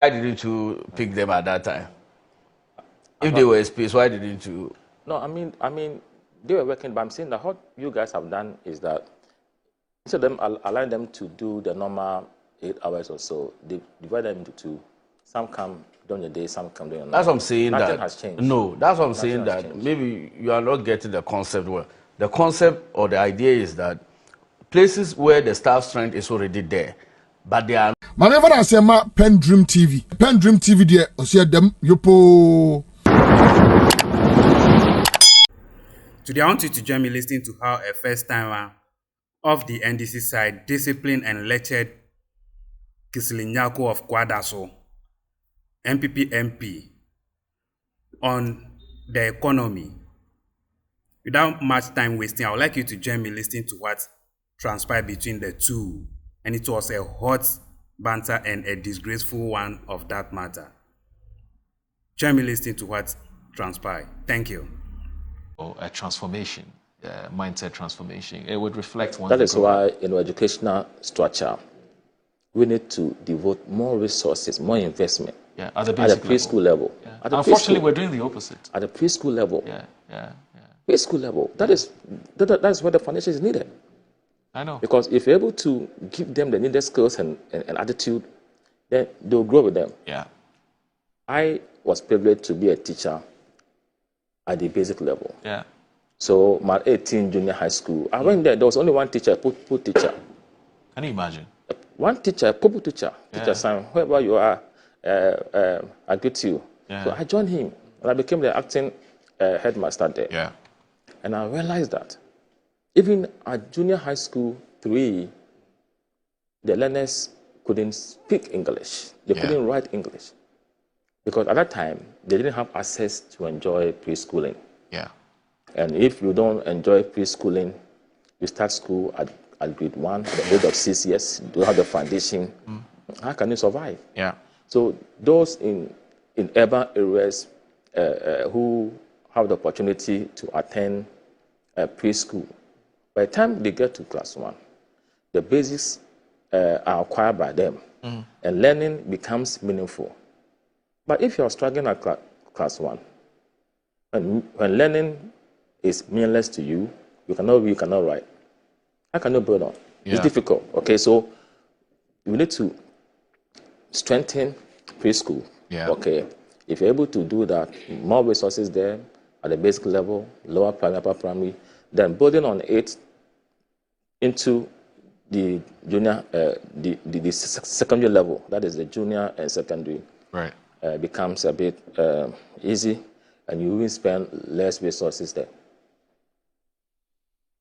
Why didn't you pick them at that time? If they were space, why didn't you? No, I mean, they were working, but I'm saying that what you guys have done is that instead of them allowing them to do the normal 8 hours or so, they divide them into two. Some come during the day, some come during the night. That's what I'm saying. Nothing has changed. No, that's what I'm saying. That changed. Maybe you are not getting the concept well. The concept or the idea is that places where the staff strength is already there, but they are. Whenever I say my PENDREAM TV there, I see them yopo. Today I want you to join me listening to how a first timer of the NDC side disciplined and lectured Kingsley Nyarko of Kwadaso, MPP MP, on the economy. Without much time wasting, I would like you to join me listening to what transpired between the two. And it was a hot banter and a disgraceful one of that matter. Join me listening to what transpired. Thank you. A transformation, mindset transformation. It would reflect one. That is why in our educational structure, we need to devote more resources, more investment at the preschool level. Yeah. Unfortunately, we're doing the opposite. At the preschool level. Yeah. Preschool level. That is where the foundation is needed. I know. Because if you're able to give them the needed skills and attitude, then they'll grow with them. Yeah. I was privileged to be a teacher at the basic level. Yeah. So my 18 junior high school, I went there. There was only one teacher, pupil teacher. Can you imagine? One teacher, pupil teacher, teacher son, wherever you are, I greet you. Yeah. So I joined him, and I became the acting headmaster there. Yeah. And I realized that even at junior high school 3, the learners couldn't speak English. They couldn't write English. Because at that time, they didn't have access to enjoy preschooling. Yeah. And if you don't enjoy preschooling, you start school at grade 1, the age of 6 years, you don't have the foundation. How can you survive? Yeah. So those in urban areas who have the opportunity to attend preschool, by the time they get to class 1, the basics are acquired by them, and learning becomes meaningful. But if you're struggling at class 1, when learning is meaningless to you, you cannot read, you cannot write. How can you build on? Yeah. It's difficult. Okay, so you need to strengthen preschool. Yeah. Okay, if you're able to do that, more resources there at the basic level, lower primary, upper primary, then building on it into the junior, the secondary level, that is the junior and secondary, Right. becomes a bit easy, and you will spend less resources there.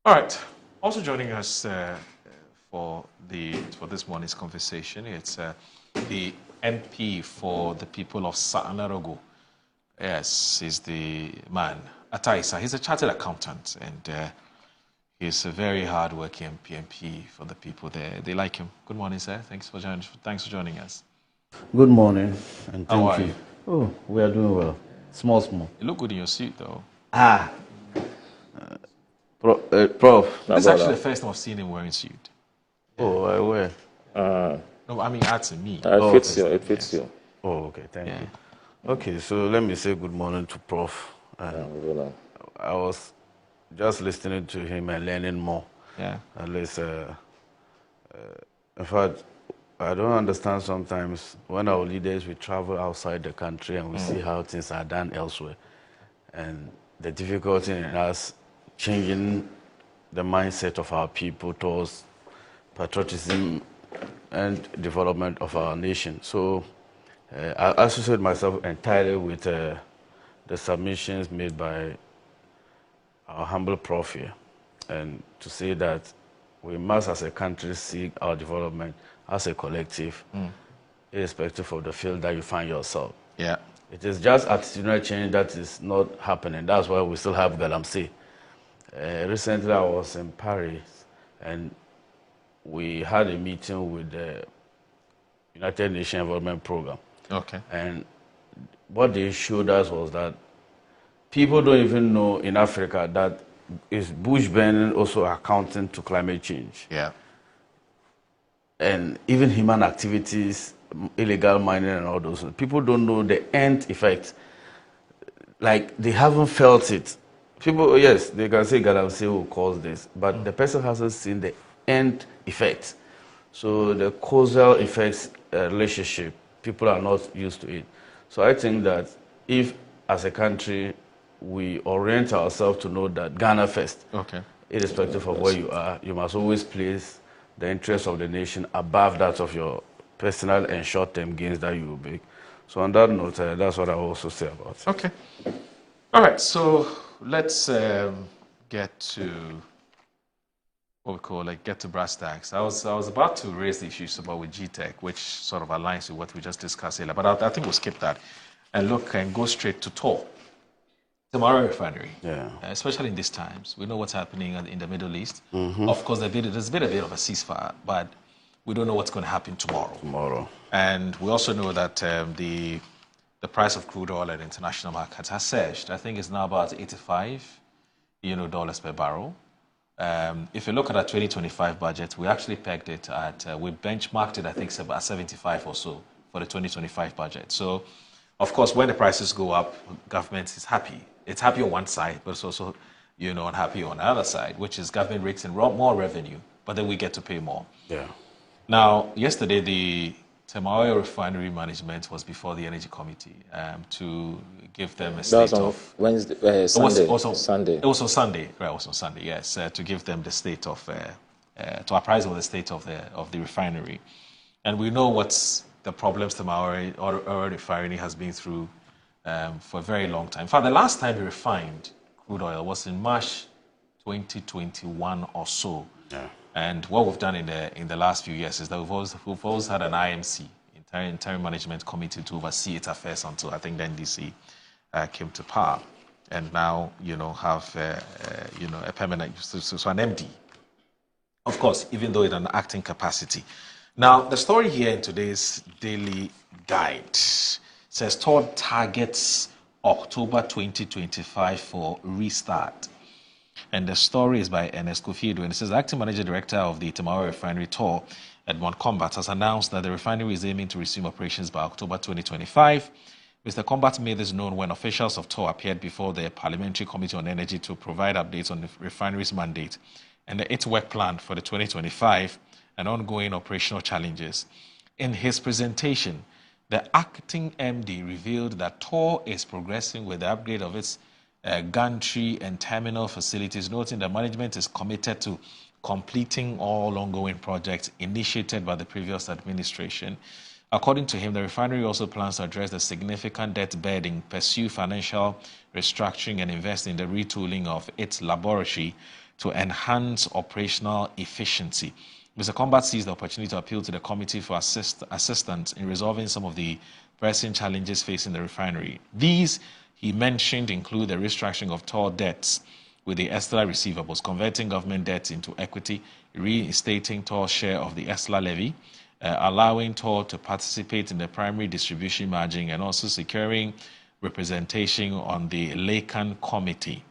All right. Also joining us for this morning's conversation, it's the MP for the people of Sa'anarogo. Yes, he's the man, Ataisa. He's a chartered accountant, and he's a very hard-working MP for the people there. They like him. Good morning, sir. Thanks for joining us. Good morning, and thank How are you. you? Oh, we are doing well. Small. You look good in your suit, though. Prof. This is actually the first time I've seen him wearing suit. Oh, I will. No, I mean, to me. It fits you. Oh, okay, thank you. Okay, so let me say good morning to Prof. I was just listening to him and learning more. Yeah. At least, in fact, I don't understand sometimes when our leaders, we travel outside the country and we see how things are done elsewhere. And the difficulty in us changing the mindset of our people towards patriotism and development of our nation. So I associate myself entirely with the submissions made by our humble prof here, and to say that we must as a country seek our development as a collective, irrespective of the field that you find yourself. Yeah. It is just attitudinal change that is not happening. That's why we still have Galamsey. Recently I was in Paris and we had a meeting with the United Nations Development Program. Okay. And what they showed us was that people don't even know in Africa that is bush burning also accounting to climate change. Yeah. And even human activities illegal mining and all those. People don't know the end effect. Like, they haven't felt it. People, yes, they can say Galamsey will cause this, but the person hasn't seen the end effect. So the causal effects relationship, people are not used to it. So I think that if, as a country, we orient ourselves to know that Ghana first, irrespective of where you are, you must always place the interests of the nation above that of your personal and short-term gains that you will make. So on that note, that's what I will also say about it. Okay. All right, so let's get to what we call, like, get to brass tacks. I was about to raise the issues about with GTech, which sort of aligns with what we just discussed earlier, but I think we'll skip that and look and go straight to Tor. Tomorrow Refinery, especially in these times. We know what's happening in the Middle East. Of course, there's been a bit of a ceasefire, but we don't know what's going to happen tomorrow. And we also know that the price of crude oil at international markets has surged. I think it's now about $85 per barrel. If you look at our 2025 budget, we actually pegged it at, we benchmarked it, I think, at 75 or so for the 2025 budget. So, of course, when the prices go up, government is happy. It's happy on one side, but it's also, unhappy on the other side, which is government rakes in more revenue, but then we get to pay more. Now, yesterday, the Tema Refinery management was before the Energy Committee to give them a state of... Wednesday, Sunday. It was on Sunday, right? It was on Sunday, yes, to give them the state of... to apprise of the state of the refinery. And we know what's the problems Tema Refinery has been through for a very long time. In fact, the last time we refined crude oil was in March 2021 or so. And what we've done in the last few years is that we've always had an IMC, Interim Management Committee, to oversee its affairs until, I think, the NDC came to power. And now, have, a permanent, so an MD. Of course, even though in an acting capacity. Now, the story here in today's daily guide says Tor targets October 2025 for restart. And the story is by Ernest Kofi-Addo, and it says the acting manager director of the Tema Refinery, Tor, Edmond Combat, has announced that the refinery is aiming to resume operations by October 2025. Mr. Combat made this known when officials of Tor appeared before the Parliamentary Committee on Energy to provide updates on the refinery's mandate and its work plan for the 2025 and ongoing operational challenges. In his presentation, the acting MD revealed that Tor is progressing with the upgrade of its gantry and terminal facilities, noting that management is committed to completing all ongoing projects initiated by the previous administration. According to him, the refinery also plans to address the significant debt burden, pursue financial restructuring, and invest in the retooling of its laboratory to enhance operational efficiency. Mr. Combat sees the opportunity to appeal to the committee for assistance in resolving some of the pressing challenges facing the refinery. These, he mentioned, include the restructuring of Tor debts with the ESTLA receivables, converting government debts into equity, reinstating Tor's share of the ESTLA levy, allowing Tor to participate in the primary distribution margin, and also securing representation on the Lacan Committee.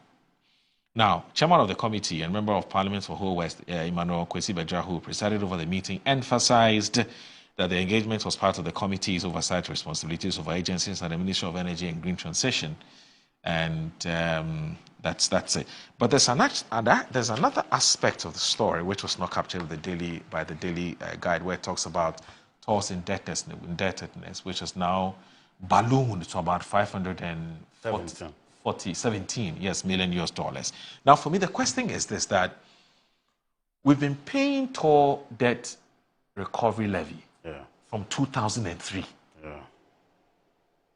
Now, chairman of the committee and member of Parliament for Whole West, Emmanuel Kwesi-Bedzah, who presided over the meeting, emphasized that the engagement was part of the committee's oversight responsibilities over agencies and the Ministry of Energy and Green Transition. And that's it. But there's another aspect of the story which was not captured by the daily guide, where it talks about Tor's indebtedness, which is now ballooned to about $517 million US. Now, for me, the question is this: that we've been paying Tor debt recovery levy from 2003.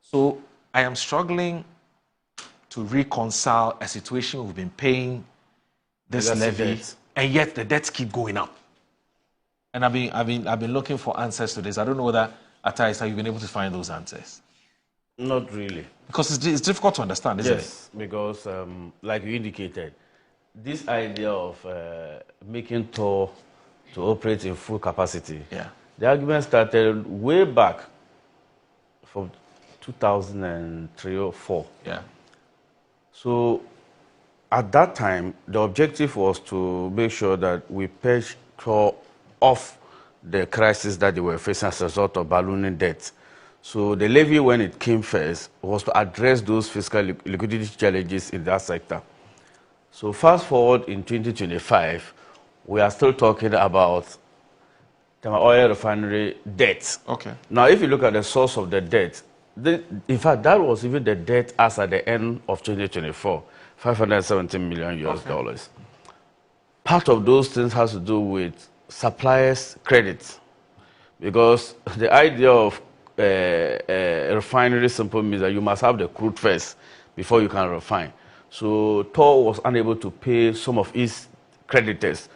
So I am struggling to reconcile a situation we've been paying this levy, and yet the debts keep going up. And I've been looking for answers to this. I don't know whether, Atais, have you been able to find those answers? Not really. Because it's difficult to understand, isn't it? Yes, because like you indicated, this idea of making Tor to operate in full capacity, the argument started way back from 2003 or 4. So at that time, the objective was to make sure that we purge Tor off the crisis that they were facing as a result of ballooning debt. So the levy, when it came first, was to address those fiscal liquidity challenges in that sector. So fast forward in 2025, we are still talking about Tema oil refinery debt. Okay. Now, if you look at the source of the debt, in fact, that was even the debt as at the end of 2024, $517 million US dollars. Part of those things has to do with suppliers' credit, because the idea of a refinery simply means that you must have the crude first before you can refine. So Tor was unable to pay some of its creditors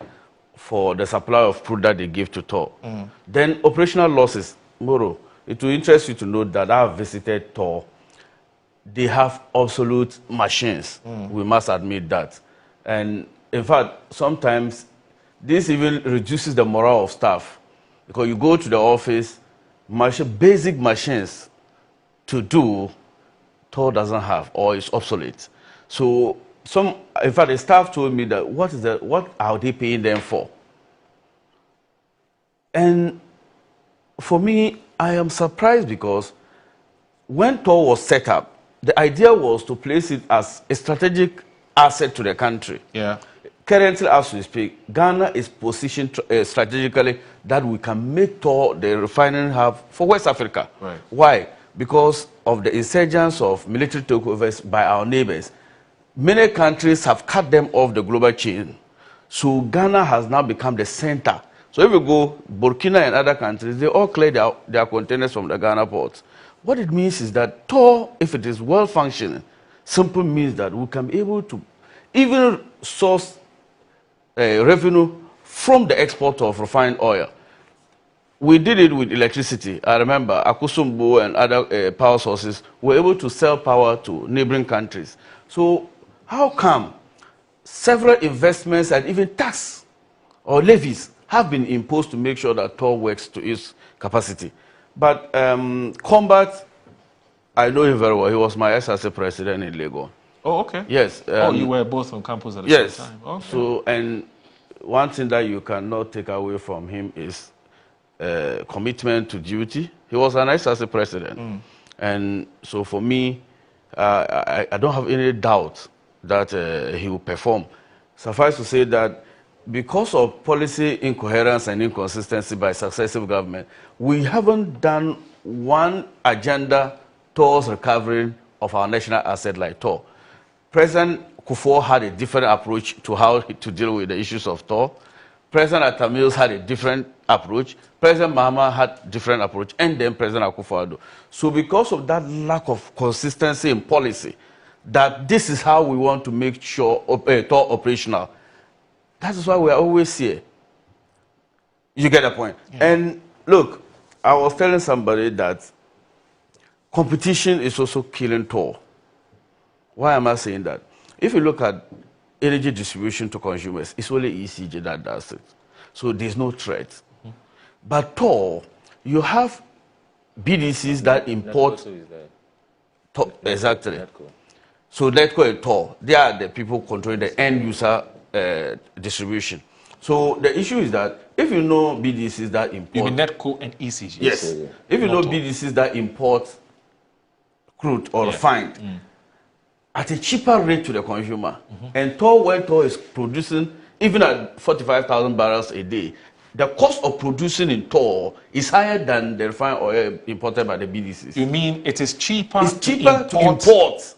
for the supply of crude that they give to Tor. Then operational losses. Moro, it will interest you to know that I have visited Tor. They have obsolete machines. We must admit that. And in fact, sometimes this even reduces the morale of staff, because you go to the office, basic machines to do, Tor doesn't have, or it's obsolete. So in fact, the staff told me that what are they paying them for? And for me, I am surprised, because when Tor was set up, the idea was to place it as a strategic asset to the country. Yeah. Currently, as we speak, Ghana is positioned strategically that we can make Tor the refining hub for West Africa. Right. Why? Because of the insurgence of military takeovers by our neighbors. Many countries have cut them off the global chain. So Ghana has now become the center. So if you go, Burkina and other countries, they all clear their containers from the Ghana ports. What it means is that Tor, if it is well functioning, simply means that we can be able to even source revenue from the export of refined oil. We did it with electricity. I remember Akusumbo and other power sources were able to sell power to neighboring countries. So how come several investments and even tax or levies have been imposed to make sure that Tor works to its capacity? But Combat, I know him very well. He was my SRC president in Lagos. Oh, okay. Yes. You were both on campus at the yes. same time. Okay. So, and one thing that you cannot take away from him is commitment to duty. He was an SRC president. And so for me, I don't have any doubt that he will perform. Suffice to say that because of policy incoherence and inconsistency by successive government, we haven't done one agenda towards recovery of our national asset like Tor. President Kufuor had a different approach to how to deal with the issues of Tor. President Atamils had a different approach. President Mahama had a different approach, and then President Akufo-Addo. So because of that lack of consistency in policy, that this is how we want to make sure Tor operational, that is why we are always here. You get the point? Yeah. And look, I was telling somebody that competition is also killing Tor. Why am I saying that? If you look at energy distribution to consumers, it's only ECG that does it. So there's no threat. But Tor, you have BDCs that import. Tor, exactly. Netco. So Netco and Tor, they are the people controlling the end user distribution. So the issue is that if you know BDCs that import. You mean Netco and ECG? Yes. If you know BDCs that import crude or refined at a cheaper rate to the consumer, and Tor, when Tor is producing even at 45,000 barrels a day, the cost of producing in Tor is higher than the refined oil imported by the BDCs. You mean it is cheaper? It's cheaper to import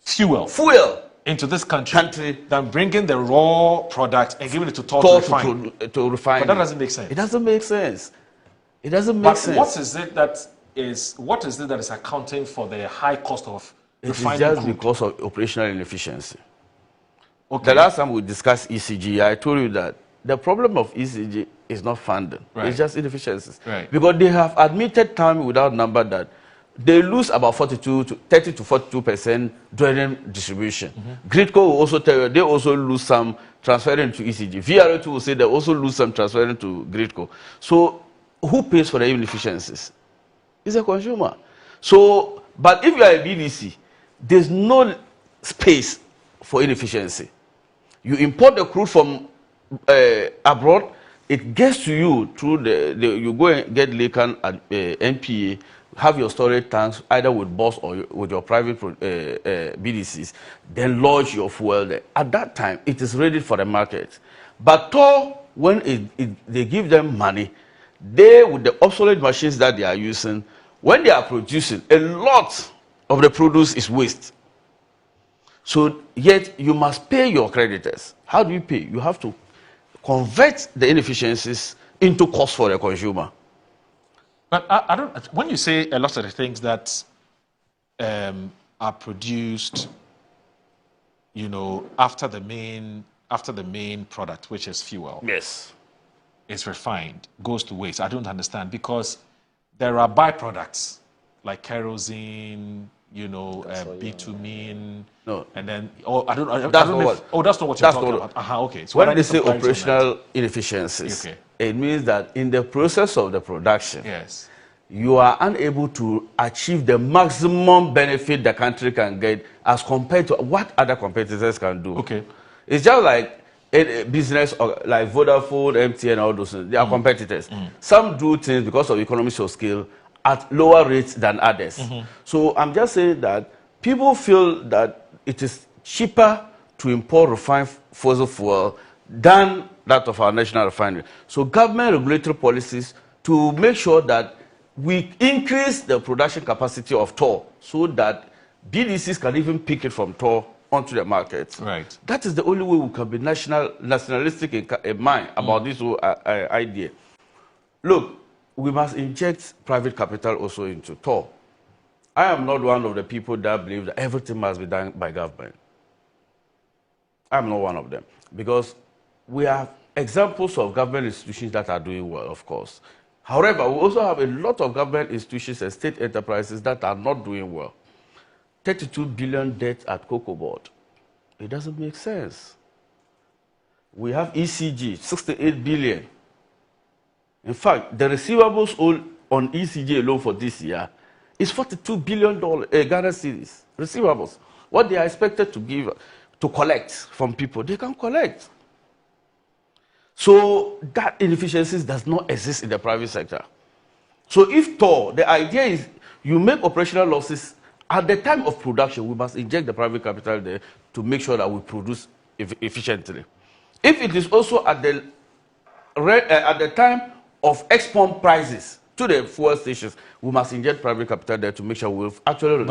fuel into this country than bringing the raw product and giving it to Tor to refine. But that doesn't make sense. It doesn't make sense. It doesn't make sense. What is it that is accounting for the high cost of refining? It is just because of operational inefficiency. Okay. The last time we discussed ECG, I told you that the problem of ECG is not funding. Right. It's just inefficiencies. Right. Because they have admitted time without number that they lose about 30 to 42% during distribution. Gridco will also tell you they also lose some transferring to ECG. VRA2 will say they also lose some transferring to Gridco. So who pays for the inefficiencies? It's a consumer. So, but if you are a BDC, there's no space for inefficiency. You import the crude from abroad, it gets to you through you go and get Lacan at NPA, have your storage tanks either with BOSS or with your private BDCs, then lodge your fuel there. At that time, it is ready for the market. But Tor, when they give them money, they, with the obsolete machines that they are using, when they are producing, a lot of the produce is waste. So yet you must pay your creditors. How do you pay? You have to convert the inefficiencies into cost for the consumer. But I don't. When you say a lot of the things that are produced, you know, after the main product, which is fuel, yes, is refined, goes to waste. I don't understand, because there are byproducts like kerosene, you know, bitumen. No. And then, oh, I don't know. That's not what. That's not what you're talking about. Okay. So when they say operational inefficiencies, okay, it means that in the process of the production, yes, you are unable to achieve the maximum benefit the country can get as compared to what other competitors can do. Okay. It's just like a business like Vodafone, MTN, all those things. They are competitors. Some do things because of economies of scale at lower rates than others. So I'm just saying that people feel that it is cheaper to import refined fossil fuel than that of our national refinery. So government regulatory policies to make sure that we increase the production capacity of Tor so that BDCs can even pick it from Tor onto the market. Right. That is the only way we can be nationalistic in mind about this whole idea. Look, we must inject private capital also into Tor. I am not one of the people that believe that everything must be done by government. I'm not one of them, because we have examples of government institutions that are doing well, of course. However, we also have a lot of government institutions and state enterprises that are not doing well. 32 billion debt at Cocoa Board. It doesn't make sense. We have ECG, 68 billion. In fact, the receivables owed on ECG alone for this year is $42 billion Ghana cedis receivables. What they are expected to collect from people, they can collect. So that inefficiencies does not exist in the private sector. So if Tor, the idea is you make operational losses at the time of production, we must inject the private capital there to make sure that we produce efficiently. If it is also at the time of export prices to the fuel stations, we must inject private capital there to make sure we've actually...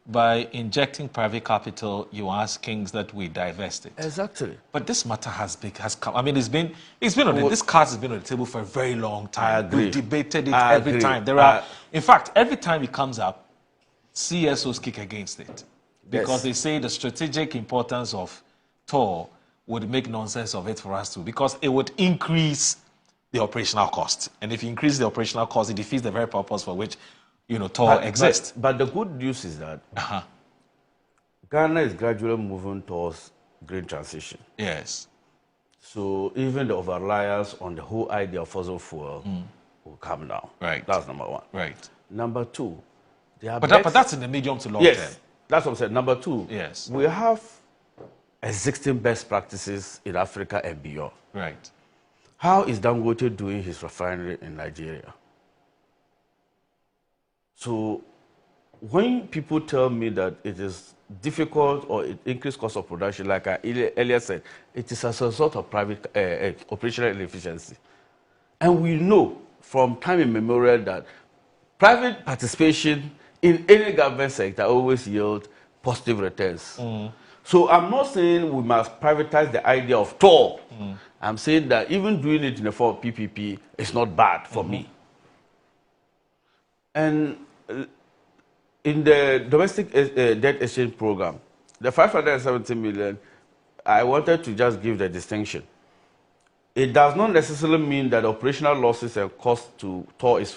By injecting private capital, you're asking that we divest it. Exactly. But this matter has come. I mean, this card has been on the table for a very long time. I agree. We've debated it every time. In fact, every time it comes up, CSOs kick against it because they say the strategic importance of Tor would make nonsense of it for us too, because it would increase the operational cost, and if you increase the operational cost, it defeats the very purpose for which Tor exists. But the good news is that Ghana is gradually moving towards green transition. Yes. So even the over-reliance on the whole idea of fossil fuel will come down. Right. That's number one. Right. Number two, but that's in the medium to long term. Yes, that's what I'm saying. Number two, yes, we have existing best practices in Africa and beyond. Right. How is Dangote doing his refinery in Nigeria? So when people tell me that it is difficult or it increased cost of production, like I earlier said, it is as a result of private operational inefficiency. And we know from time immemorial that private participation in any government sector always yields positive returns. So I'm not saying we must privatize the idea of Tor. I'm saying that even doing it in the form of PPP is not bad for me. And in the domestic debt exchange program, the 570 million, I wanted to just give the distinction. It does not necessarily mean that operational losses and cost to Tor is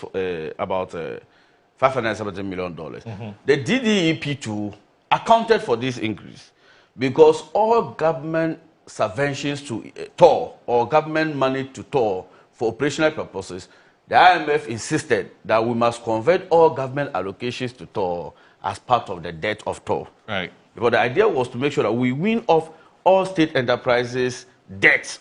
about $570 million. The DDEP2 accounted for this increase because all government subventions to Tor or government money to Tor for operational purposes, the IMF insisted that we must convert all government allocations to Tor as part of the debt of Tor. Right. Because the idea was to make sure that we win off all state enterprises debt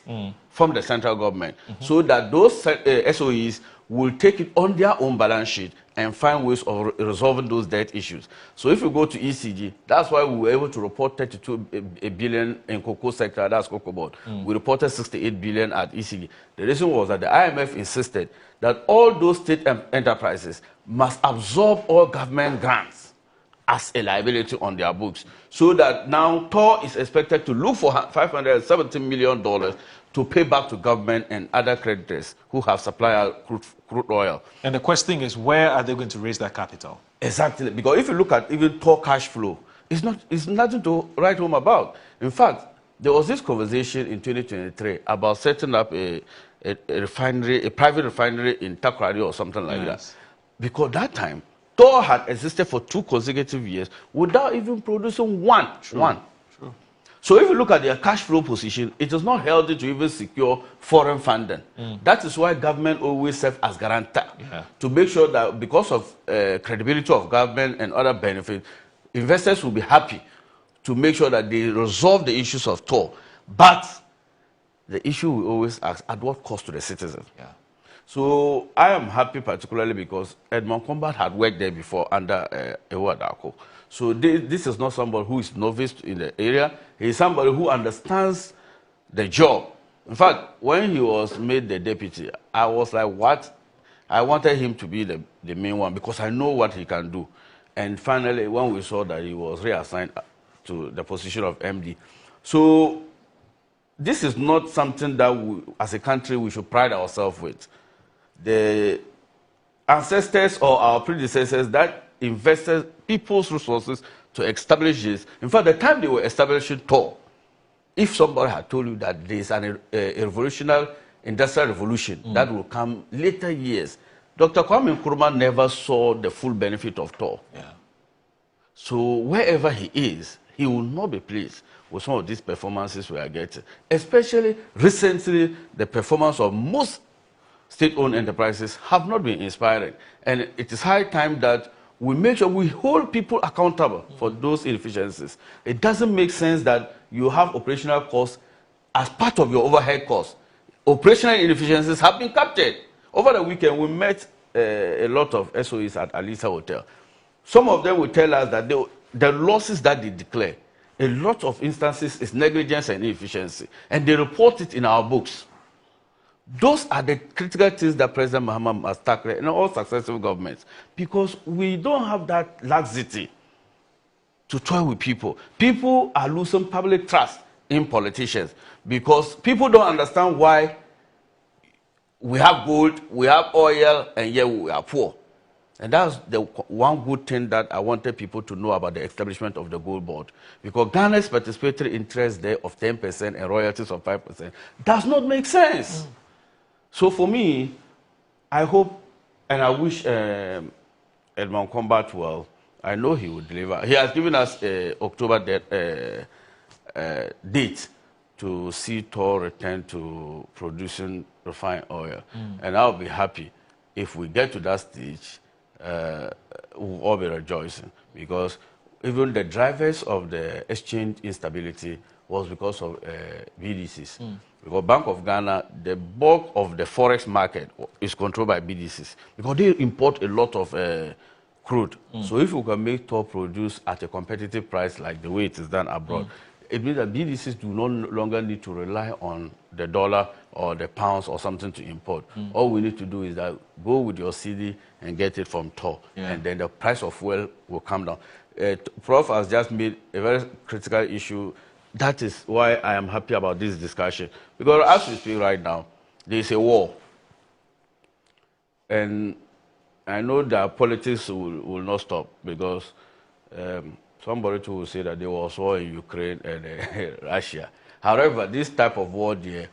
from the central government, so that those SOEs will take it on their own balance sheet and find ways of resolving those debt issues. So if you go to ECG, that's why we were able to report 32 billion in cocoa sector, that's cocoa board. We reported 68 billion at ECG. The reason was that the IMF insisted that all those state enterprises must absorb all government grants as a liability on their books, so that now TOR is expected to look for $570 million to pay back to government and other creditors who have supplied crude oil. And the question is, where are they going to raise that capital? Exactly, because if you look at even TOR cash flow, it's nothing to write home about. In fact, there was this conversation in 2023 about setting up a refinery, a private refinery in Takoradi or something like that. Because that time, TOR had existed for 2 consecutive years without even producing one. True. So if you look at their cash flow position, it is not healthy to even secure foreign funding. That is why government always serves as guarantor to make sure that because of credibility of government and other benefits, investors will be happy to make sure that they resolve the issues of TOR. But the issue we always ask, at what cost to the citizens? So I am happy particularly because Edmond Combat had worked there before under Nyarko. So this is not somebody who is novice in the area. He is somebody who understands the job. In fact, when he was made the deputy, I was like, what? I wanted him to be the main one because I know what he can do. And finally, when we saw that he was reassigned to the position of MD. So this is not something that we, as a country, we should pride ourselves with. The ancestors or our predecessors that invested people's resources to establish this. In fact, the time they were establishing TOR, if somebody had told you that there is a revolutionary industrial revolution that will come later years, Dr. Kwame Nkrumah never saw the full benefit of TOR. So wherever he is, he will not be pleased with some of these performances we are getting. Especially recently, the performance of most state-owned enterprises have not been inspiring. And it is high time that we make sure we hold people accountable for those inefficiencies. It doesn't make sense that you have operational costs as part of your overhead costs. Operational inefficiencies have been captured. Over the weekend, we met a lot of SOEs at Alisa Hotel. Some of them will tell us that the losses that they declare, a lot of instances is negligence and inefficiency, and they report it in our books. Those are the critical things that President Mahama must tackle in all successive governments, because we don't have that laxity to toy with people. People are losing public trust in politicians because people don't understand why we have gold, we have oil, and yet we are poor. And that's the one good thing that I wanted people to know about the establishment of the gold board. Because Ghana's participatory interest there of 10% and royalties of 5% does not make sense. So for me, I hope and I wish Edmond Combat well. I know he will deliver. He has given us October date to see TOR return to producing refined oil. And I'll be happy if we get to that stage. We'll all be rejoicing, because even the drivers of the exchange instability was because of BDCs. Because Bank of Ghana, the bulk of the forex market is controlled by BDCs, because they import a lot of crude. So if we can make TOR produce at a competitive price like the way it is done abroad, it means that BDCs do no longer need to rely on the dollar or the pounds or something to import. All we need to do is that go with your CD and get it from TOR, and then the price of oil will come down. Prof has just made a very critical issue. That is why I am happy about this discussion, because as we speak right now, there is a war. And I know that politics will not stop, because somebody too will say that there was war in Ukraine and Russia. However, this type of war there,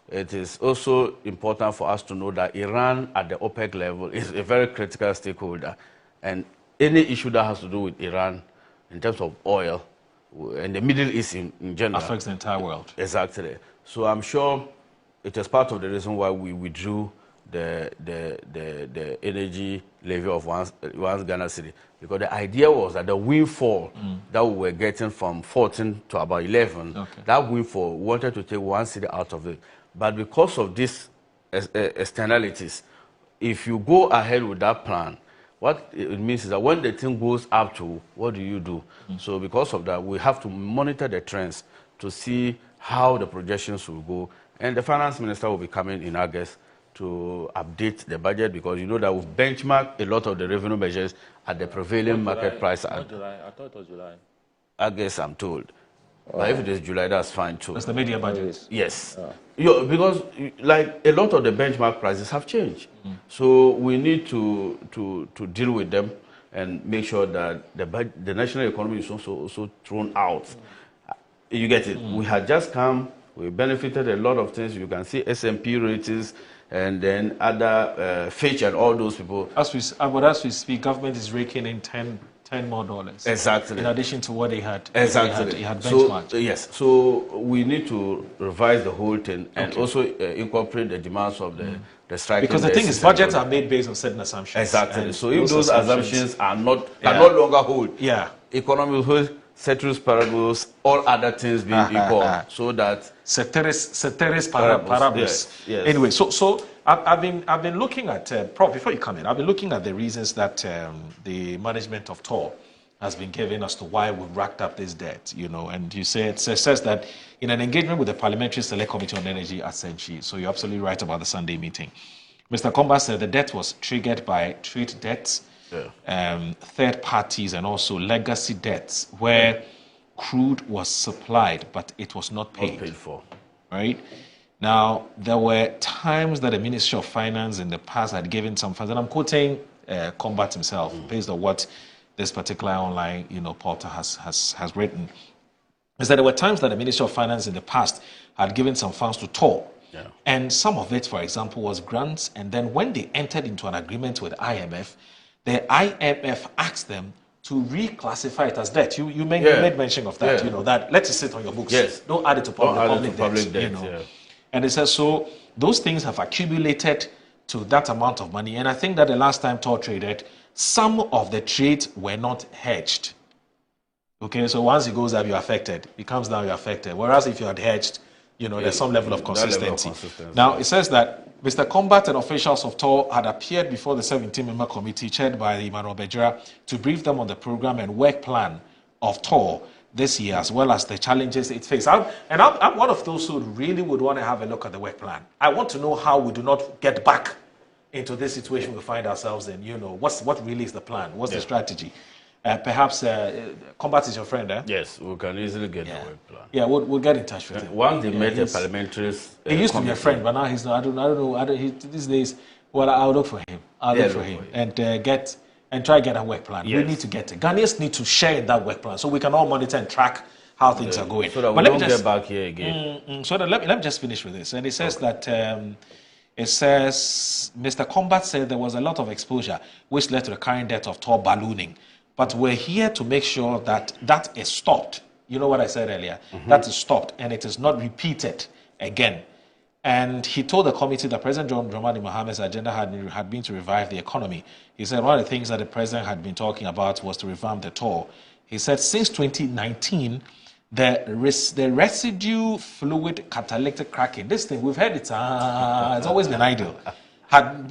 it is also important for us to know that Iran at the OPEC level is a very critical stakeholder. And any issue that has to do with Iran in terms of oil and the Middle East in general affects the entire world. Exactly. So I'm sure it is part of the reason why we withdrew the energy levy of one Ghana city, because the idea was that the windfall that we were getting from 14 to about 11, that windfall, we wanted to take one city out of it. But because of these externalities, if you go ahead with that plan, what it means is that when the thing goes up to, what do you do? So because of that, we have to monitor the trends to see how the projections will go. And the finance minister will be coming in August to update the budget, because you know that we've benchmarked a lot of the revenue measures at the prevailing market price. Not July. I thought it was July. August, I'm told. But if it is July, that's fine too. That's the media budget. Yes. Because like a lot of the benchmark prices have changed. So we need to deal with them and make sure that the national economy is also thrown out. You get it? We had just come, we benefited a lot of things. You can see S&P ratings and then other Fitch and all those people. As we speak, government is raking in $10 more. Exactly. In addition to what they had. Exactly. They had benchmarked. So, yes. So we need to revise the whole thing and also incorporate the demands of the striking. Because the thing is, budgets are made based on certain assumptions. Exactly. So if those assumptions are no longer hold, economy will ceteris paribus, all other things being equal, so that ceteris paribus. Yes. Anyway, so I've been looking at Prof. Before you come in, I've been looking at the reasons that the management of TOR has been giving as to why we've racked up this debt. You know, and you say it says that in an engagement with the Parliamentary Select Committee on Energy at Senchi. So you're absolutely right about the Sunday meeting. Mr. Komba said the debt was triggered by trade debts, third parties, and also legacy debts where crude was supplied but it was not paid. Not paid for. Right? Now, there were times that the Ministry of Finance in the past had given some funds, and I'm quoting Combat himself based on what this particular online portal has written. Is that there were times that the Ministry of Finance in the past had given some funds to TOR. Yeah. And some of it, for example, was grants. And then when they entered into an agreement with IMF, the IMF asked them to reclassify it as debt. You made mention of that, that let it sit on your books. Yes. Don't add it to public debt. And it says, so those things have accumulated to that amount of money. And I think that the last time TOR traded, some of the trades were not hedged. Okay, so once it goes up, you're affected. It comes down, you're affected. Whereas if you had hedged, there's some level of consistency. Now, it says that Mr. Combat and officials of TOR had appeared before the 17-member committee chaired by Emmanuel Bejira to brief them on the program and work plan of TOR this year, as well as the challenges it faces. I'm one of those who really would want to have a look at the work plan. I want to know how we do not get back into this situation we find ourselves in. What really is the plan? What's the strategy? Perhaps Combat is your friend, eh? Yes, we can easily get the work plan. Yeah, we'll get in touch with him. Once they met the parliamentaries... he used to be a friend, but now he's not. I don't know. These days, well, I'll look for him. I'll look for him and try to get a work plan. Yes. We need to get it. Ghanaians need to share in that work plan so we can all monitor and track how things are going. So that we don't get back here again. So let me just finish with this. And it says that... Mr. Combat said there was a lot of exposure which led to the current debt of TOR ballooning. But we're here to make sure that is stopped. You know what I said earlier? That is stopped and it is not repeated again. And he told the committee that President John Dramani Mohammed's agenda had been to revive the economy. He said one of the things that the president had been talking about was to revamp the TOR. He said since 2019, the residue fluid catalytic cracking, this thing, we've heard it, it's always been idle, had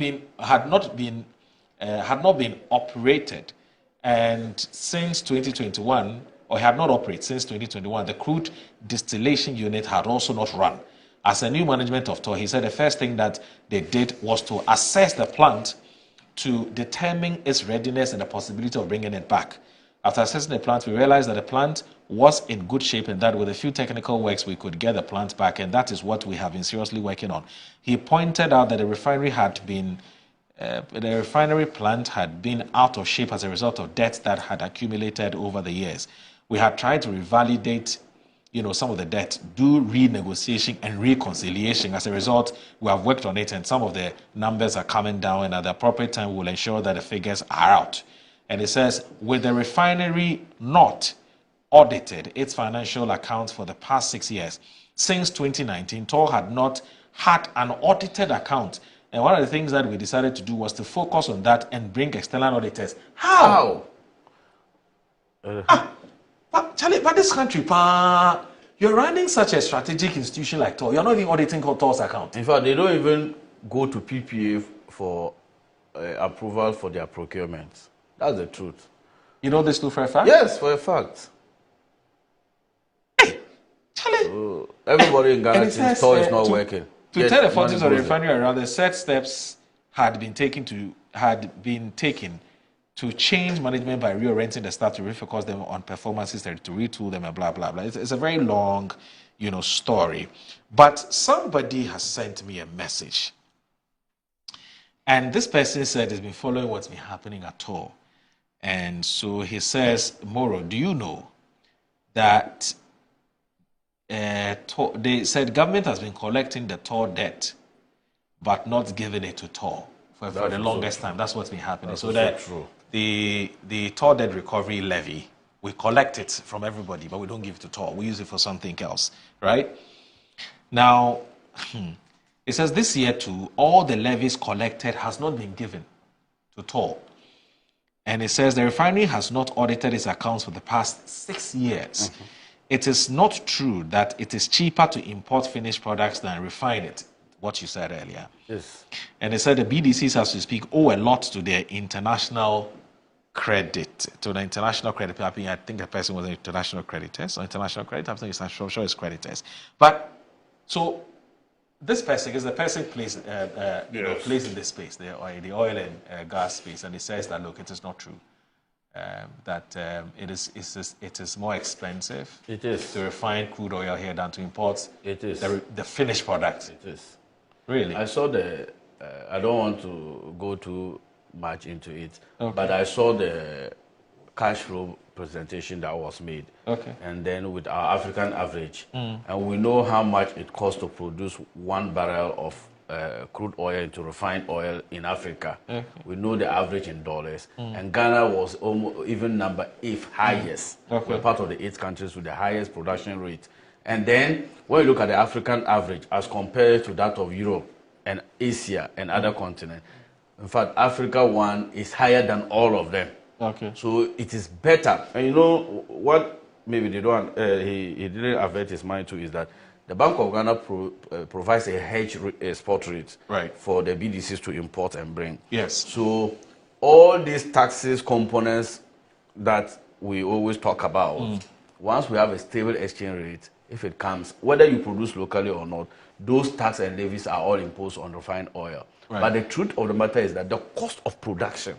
not been operated. And since 2021, or had not operated since 2021, the crude distillation unit had also not run. As a new management of TOR, he said the first thing that they did was to assess the plant to determine its readiness and the possibility of bringing it back. After assessing the plant, we realized that the plant was in good shape and that with a few technical works, we could get the plant back, and that is what we have been seriously working on. He pointed out that the refinery plant had been out of shape as a result of debts that had accumulated over the years. We had tried to revalidate, some of the debt, do renegotiation and reconciliation. As a result, we have worked on it, and some of the numbers are coming down, and at the appropriate time, we will ensure that the figures are out. And it says, with the refinery not audited its financial accounts for the past 6 years, since 2019, TOR had not had an audited account And one of the things that we decided to do was to focus on that and bring external auditors. How? But Charlie, but this country, you're running such a strategic institution like TOR. You're not even auditing TOR's account. In fact, they don't even go to PPA for approval for their procurement. That's the truth. You know this too for a fact? Yes, for a fact. Charlie. So everybody in Ghana thinks TOR is not working. To tell the authorities of the refinery around, the set steps had been taken to change management by reorienting the staff to refocus them on performances, to retool them, and blah blah blah. It's a very long, story. But somebody has sent me a message, and this person said he's been following what's been happening at TOR, and so he says, Moro, do you know that? They said government has been collecting the TOR debt, but not giving it to TOR for the longest time. That's what's been happening. So that the TOR debt recovery levy, we collect it from everybody, but we don't give it to TOR. We use it for something else, right? Now, it says this year too, all the levies collected has not been given to TOR. And it says the refinery has not audited its accounts for the past 6 years. Mm-hmm. It is not true that it is cheaper to import finished products than refine it, what you said earlier. Yes. And they said the BDCs, as we speak, owe a lot to their international credit. To the international credit. I think the person was an international creditor. So international credit, I'm sure it's creditors. But, so, this person is the person placed in this space, the oil and gas space, and he says that, look, it is not true. It is more expensive to refine crude oil here than to import the finished product. It is. Really? I saw I don't want to go too much into it, but I saw the cash flow presentation that was made. Okay. And then with our African average, and we know how much it costs to produce 1 barrel of crude oil into refined oil in Africa. Okay. We know the average in dollars, and Ghana was almost even number 8 highest. We're part of the 8 countries with the highest production rate. And then when you look at the African average as compared to that of Europe and Asia and other continents, in fact, Africa one is higher than all of them. Okay. So it is better. And you know what? Maybe they don't. He didn't avert his mind to is that the Bank of Ghana provides a hedge spot rate for the BDCs to import and bring. Yes. So all these taxes components that we always talk about, once we have a stable exchange rate, if it comes, whether you produce locally or not, those tax and levies are all imposed on refined oil. Right. But the truth of the matter is that the cost of production,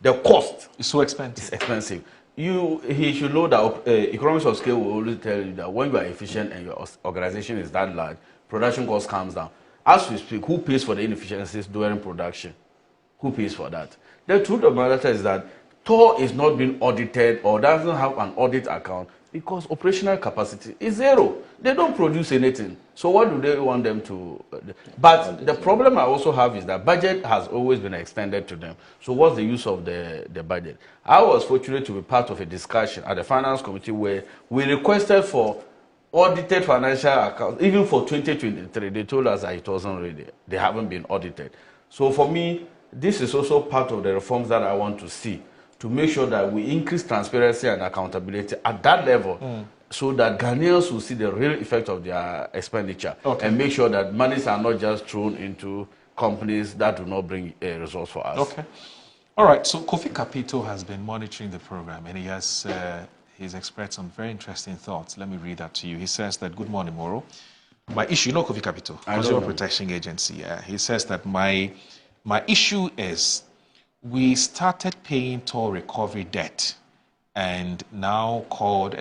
the cost is so expensive. It's expensive. He should know that economics of scale will always tell you that when you are efficient and your organization is that large, production cost comes down. As we speak, who pays for the inefficiencies during production? Who pays for that? The truth of the matter is that TOR is not being audited or doesn't have an audit account because operational capacity is zero. They don't produce anything. So what do they want them to? But the problem I also have is that budget has always been extended to them. So what's the use of the budget? I was fortunate to be part of a discussion at the Finance Committee where we requested for audited financial accounts. Even for 2023, they told us that it wasn't ready. They haven't been audited. So for me, this is also part of the reforms that I want to see, to make sure that we increase transparency and accountability at that level so that Ghanaians will see the real effect of their expenditure and make sure that monies are not just thrown into companies that do not bring results for us. Okay. All right. So Kofi Kapito has been monitoring the program and he has he's expressed some very interesting thoughts. Let me read that to you. He says that, good morning, Moro. My issue, you know Kofi Kapito, Consumer Protection Agency. He says that my issue is we started paying TOR recovery debt and it's now called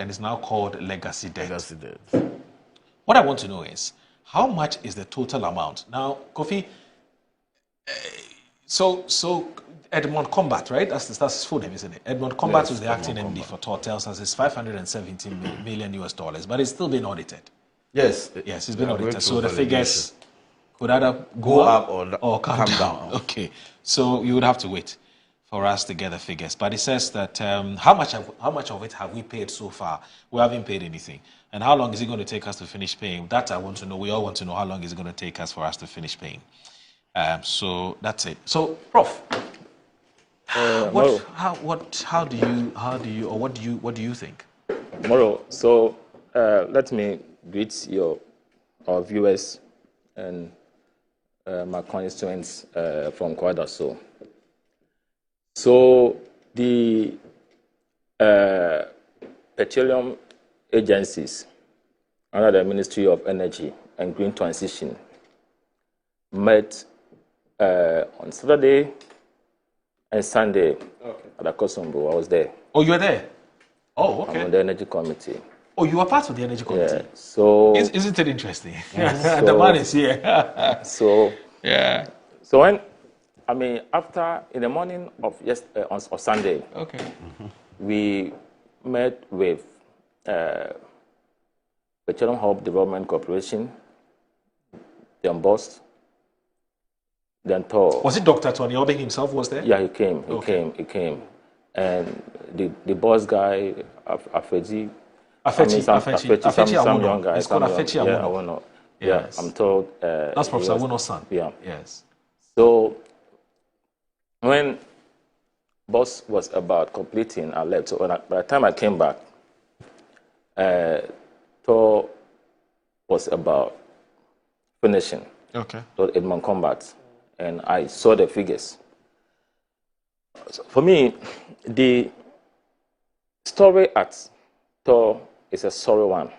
legacy debt. Legacy debt. What I want to know is, how much is the total amount? Now, Kofi, so Edmond Combat, right? That's his full name, isn't it? Edmond Combat, who's the acting MD for TOR, tells us it's $517 million US, but it's still being audited. Yes. Yes, it's been audited. So the figures could either go up or come down. Okay. So you would have to wait for us to get the figures. But it says that how much of it have we paid so far? We haven't paid anything. And how long is it going to take us to finish paying? That I want to know. We all want to know how long is it going to take us for us to finish paying. So that's it. So, Prof, Moro, how do you, or what do you think? Moro, so let me greet our viewers and my constituents from Kwadaso. So the petroleum agencies under the Ministry of Energy and Green Transition met on Saturday and Sunday at the Kosombo. I was there. Oh, you were there? Oh, okay. I'm on the Energy Committee. Oh, you are part of the Energy Committee? Yeah, so... Isn't it interesting? The man is here. So... Yeah. So when... I mean, after... In the morning of on Sunday... Okay. We met with Petroleum Hub Development Corporation, then boss, then Tor. Was it Dr. Tony Obeng himself was there? Yeah, he came. He came. And the boss guy, Afeji, some young guy. It's called Afeji Awono. Yeah, I'm told. That's Professor Awono's son. Yeah. Yes. So when boss was about completing, I left. So by the time I came back, Tor was about finishing. Okay. So Edmond Combat, and I saw the figures. So for me, the story at Tor is a sorry one.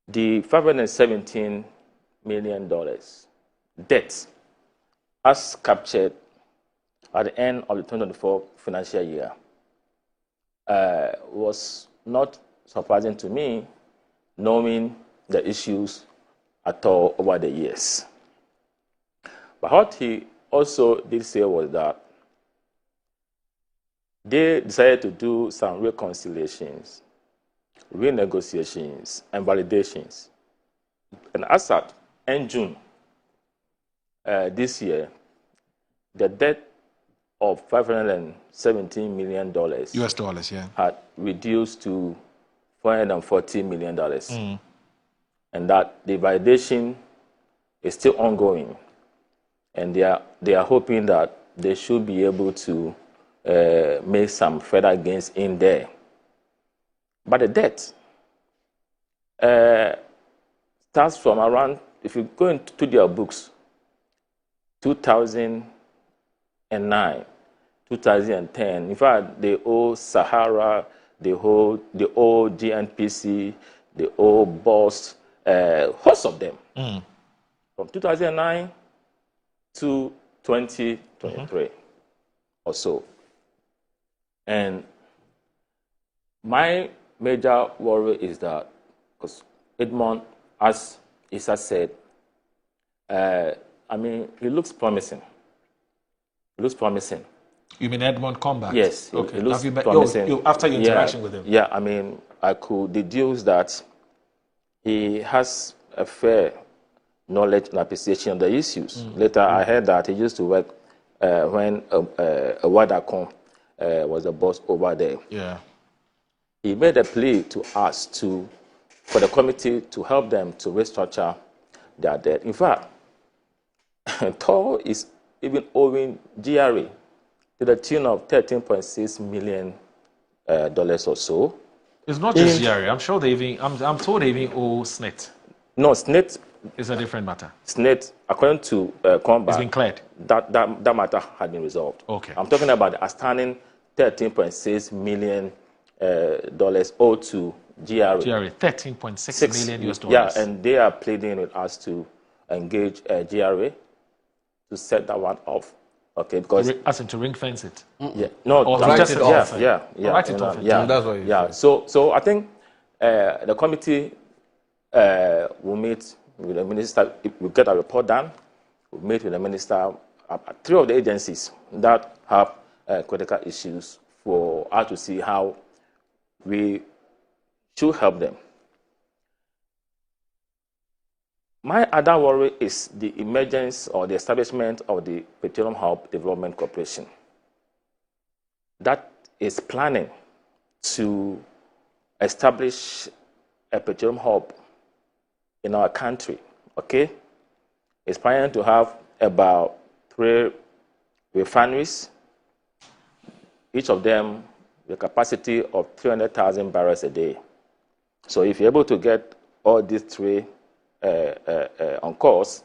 The $517 million debt as captured at the end of the 2024 financial year was not surprising to me, knowing the issues at all over the years. But what he also did say was that they decided to do some reconciliations, renegotiations, and validations. And as at end June this year, the debt of $517 million US dollars, yeah, had reduced to $440 million. And that the validation is still ongoing. And they are hoping that they should be able to make some further gains in there. But the debt starts from around, if you go into their books, 2009, 2010. In fact, they owe Sahara, they owe GNPC, they owe BOSS, host of them. From 2009 to 2023 or so. And my major worry is that, because Edmond, as Issa said, I mean, he looks promising. He looks promising. You mean Edmond Combat? Yes. Okay. He looks Have you promising. after your interaction with him? Yeah, I mean, I could deduce that he has a fair knowledge and appreciation of the issues. Later, I heard that he used to work when Wadacom was the boss over there. Yeah. He made a plea to us for the committee to help them to restructure their debt. In fact, Tor is even owing GRA to the tune of $13.6 million or so. It's not just GRA. I'm sure they even. I'm told they even owe SNET. No, SNET. It's a different matter. SNET, according to Combat, it's been cleared. That matter had been resolved. Okay. I'm talking about the outstanding $13.6 million owed to GRA. GRA, $13.6 million US dollars. Yeah, and they are pleading with us to engage GRA to set that one off. Okay, because as in to ring fence it. Yeah, no, or write it off. Yeah. Write it off. Yeah, that's what you yeah. So I think the committee will meet with the minister. We'll get a report done. We'll meet with the minister. 3 of the agencies that have critical issues for us to see how we should help them. My other worry is the emergence or the establishment of the Petroleum Hub Development Corporation that is planning to establish a petroleum hub in our country, okay? is planning to have about 3 refineries, each of them the capacity of 300,000 barrels a day. So if you're able to get all these 3 on course,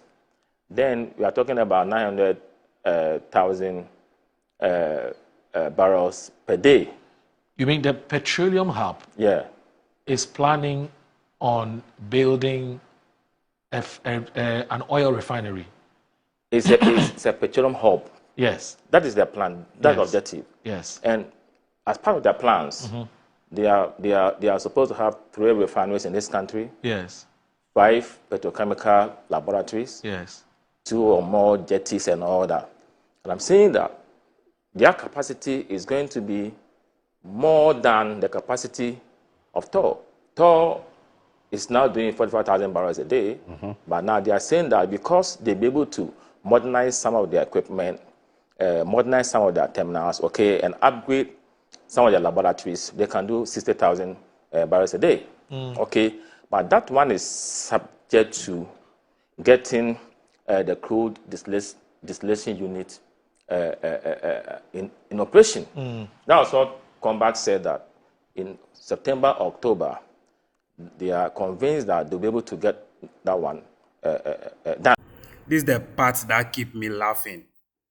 then we are talking about 900,000 barrels per day. You mean the petroleum hub? Yeah. Is planning on building an oil refinery? It's a petroleum hub. Yes. That is their plan. That's the Yes. objective. Yes. And as part of their plans, they are supposed to have 3 refineries in this country, Yes. 5 petrochemical laboratories, Yes. 2 or more jetties and all that. And I'm saying that their capacity is going to be more than the capacity of Tor. Tor is now doing 45,000 barrels a day, but now they are saying that because they'll be able to modernize some of their equipment, modernize some of their terminals, okay, and upgrade some of their laboratories, they can do 60,000 barrels a day, okay. But that one is subject to getting the crude distillation unit in operation. That was what Combat said, that in September, October, they are convinced that they'll be able to get that one done. This is the part that keep me laughing.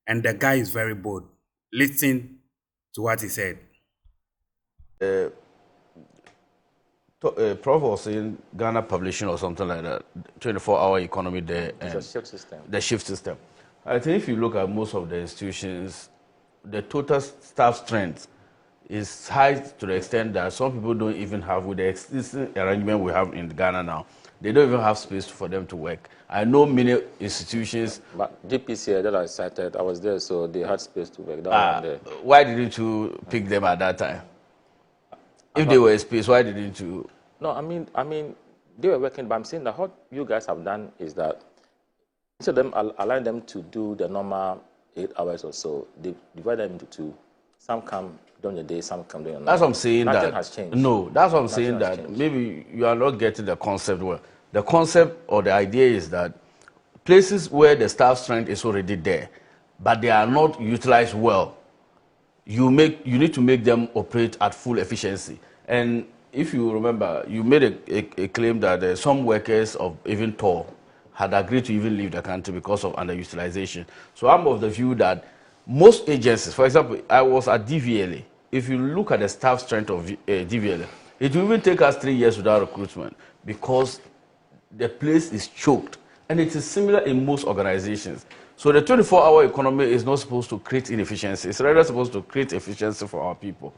And the guy is very bold. Listen to what he said. Prof was saying Ghana publishing or something like that, 24-hour economy there. It's a shift system. The shift system. I think if you look at most of the institutions, the total staff strength is high to the extent that some people don't even have, with the existing arrangement we have in Ghana now, they don't even have space for them to work. I know many institutions. But GPC that I cited, I was there, so they had space to work. That one there. Why didn't you pick them at that time? If they were in space, why didn't you? No, I mean, they were working, but I'm saying that what you guys have done is that instead of them allowing them to do the normal 8 hours or so, they divide them into 2. Some come during the day, some come during the night. That's what I'm saying. Nothing has changed. No, that's what I'm Nothing saying, has that changed. maybe you are not getting the concept well. The concept or the idea is that places where the staff strength is already there, but they are not utilized well, you need to make them operate at full efficiency. And if you remember, you made a claim that some workers of even Tor had agreed to even leave the country because of underutilization. So I'm of the view that most agencies, for example, I was at DVLA. If you look at the staff strength of DVLA, it will even take us 3 years without recruitment because the place is choked. And it is similar in most organizations. So the 24-hour economy is not supposed to create inefficiency. It's rather supposed to create efficiency for our people.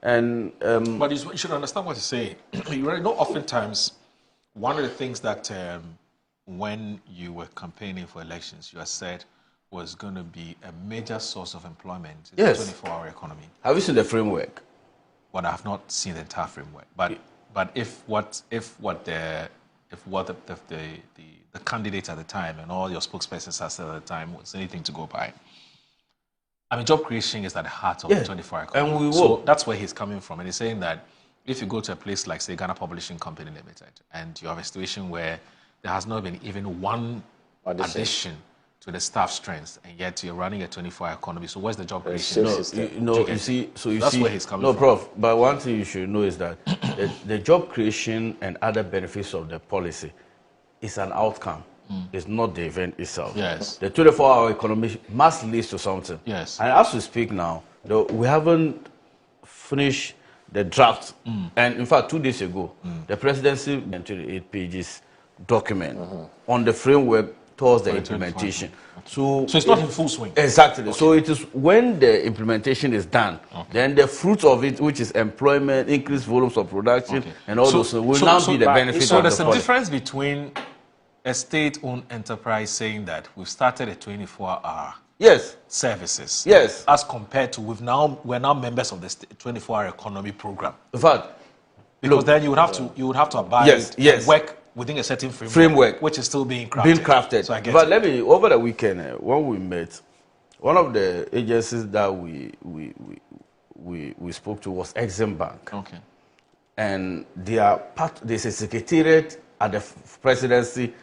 And but you should understand what he's saying. You already know, oftentimes, one of the things that when you were campaigning for elections, you had said was going to be a major source of employment is Yes. the 24-hour economy. have you seen the framework? But I have not seen the entire framework. But if the candidate at the time and all your spokespersons have said at the time was anything to go by, I mean, job creation is at the heart of the 24-hour economy. And we will. So that's where he's coming from. And he's saying that if you go to a place like, say, Ghana Publishing Company Limited, and you have a situation where there has not been even one addition to the staff strength, and yet you're running a 24-hour economy. So where's the job creation? That's where he's coming no, from. Prof. But one thing you should know is that the job creation and other benefits of the policy is an outcome. It's not the event itself. Yes. The 24-hour economy must lead to something. Yes. And as we speak now, we haven't finished the draft. And in fact, 2 days ago, the presidency 28 pages document on the framework towards the implementation. So it's not in full swing. Exactly. Okay. So it is when the implementation is done, then the fruits of it, which is employment, increased volumes of production, and all those, will now be the benefit of the So there's a policy. difference between a state-owned enterprise saying that we've started a 24-hour Yes. services. Yes. As compared to we're now members of the 24-hour economy program. In fact, because then you would have to abide and work within a certain framework, which is still being crafted. So I get but let me, over the weekend when we met, one of the agencies that we spoke to was Exim Bank. Okay. And there's a secretariat at the presidency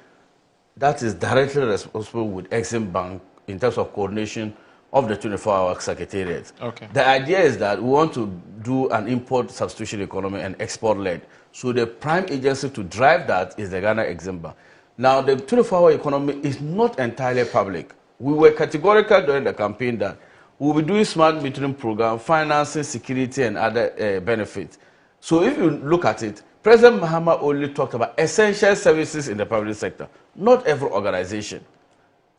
that is directly responsible with Exim Bank in terms of coordination of the 24-hour secretariat. Okay. The idea is that we want to do an import substitution economy and export-led. So the prime agency to drive that is the Ghana Exim Bank. Now, the 24-hour economy is not entirely public. We were categorical during the campaign that we will be doing smart metering program, financing, security, and other benefits. So if you look at it, President Mahama only talked about essential services in the public sector, not every organization.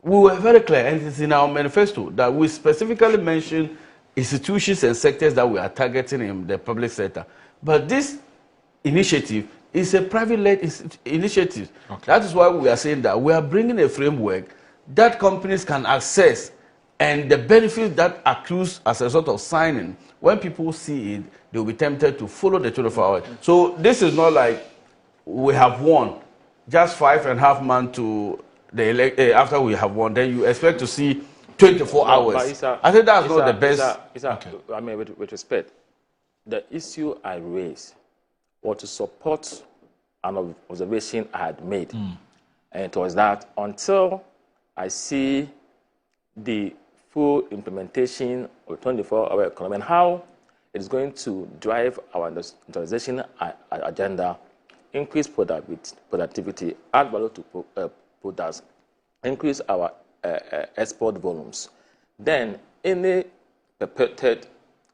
We were very clear, and it's in our manifesto, that we specifically mentioned institutions and sectors that we are targeting in the public sector. But this initiative is a private-led initiative. Okay. That is why we are saying that we are bringing a framework that companies can access, and the benefits that accrues as a result of signing, when people see it, they will be tempted to follow the 24 hours. So this is not like we have won just 5.5 months to the after we have won, then you expect to see 24 hours. I think that's not the best. Okay. I mean, with respect, the issue I raised was to support an observation I had made. And it was that until I see the full implementation of the 24-hour economy and how it is going to drive our industrialization agenda, increase productivity, add value to products, increase our export volumes, then any purported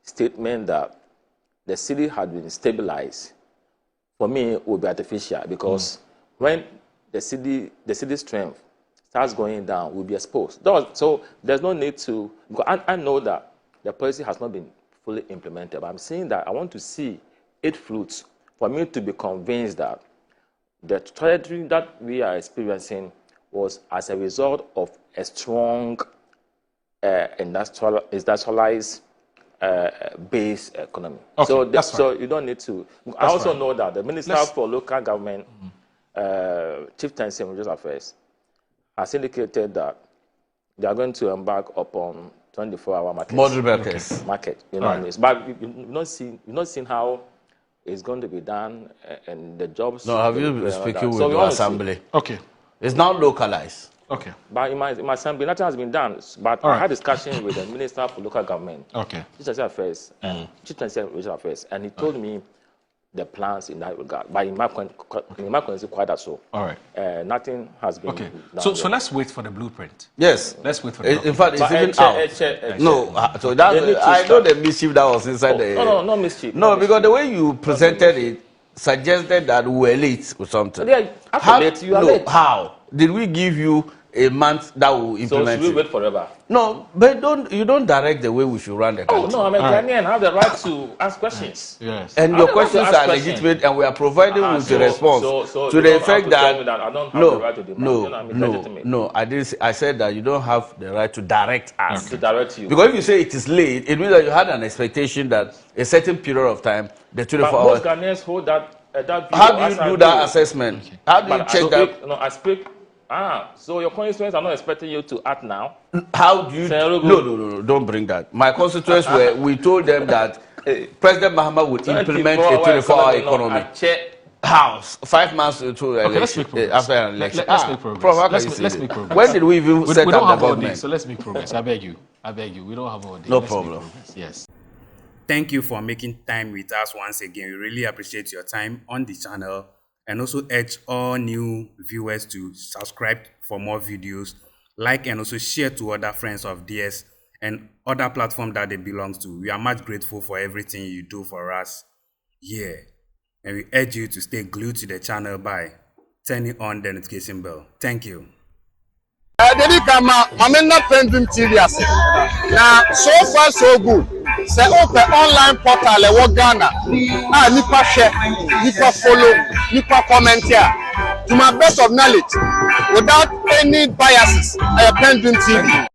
statement that the city had been stabilized, for me, would be artificial, because when the city strength starts going down, we'll be exposed. So there's no need to, because I know that the policy has not been fully implemented, but I'm saying that I want to see it fruits for me to be convinced that the trajectory that we are experiencing was as a result of a strong industrialized base economy. Okay, so you don't need to. I also know that the Minister for Local Government, Chief Tensi and Religious Affairs, has indicated that they are going to embark upon 24-hour market. Model markets. Market, you know what I mean? But you've not seen how it's going to be done and the jobs. No, have you been speaking with the assembly? Okay. It's now localized. Okay. But in my assembly, nothing has been done. But I had discussion with the Minister for Local Government, Chief Tensi Affairs, Chief Tensi and Religious Affairs, and he told me the plans in that regard. But in my constituency, quite that so. All right. Nothing has been done. So let's wait for the blueprint. Yes. Let's wait for the In fact, it's even out. No, so that I know the mischief that was inside the... No mischief. No, because the way you presented it suggested that we were late or something. Yeah, late, you are late. How? Did we give you a month that will implement So should we wait forever? No, but you don't direct the way we should run the country. No, I'm a Ghanaian, I have the right to ask questions. Yes. And your questions are legitimate, and we are providing with a response to the effect that I don't have the right to demand. No, I said that you don't have the right to direct us. To direct you. Because if you say it is late, it means that you had an expectation that a certain period of time, the 24 hours. Most Ghanaians hold that view. How do you do that assessment? Okay. How do you check that? No, I speak. So your constituents are not expecting you to act now? How do you... No, don't bring that. My constituents we told them that President Mahama would implement a 24-hour economy. How? 5 months to election, after an election. Let's make progress. When did we even set up the government? So let's make progress. I beg you. We don't have all day. No problem. Yes. Thank you for making time with us once again. We really appreciate your time on the channel, and also urge all new viewers to subscribe for more videos, like and also share to other friends of theirs and other platforms that they belong to. We are much grateful for everything you do for us here, and we urge you to stay glued to the channel by turning on the notification bell. Thank you. PENDREAM TV now, so far so good. Say open online portal e wo Ghana. Nipa share, nipa follow, nipa comment here. To my best of knowledge, without any biases, PENDREAM TV.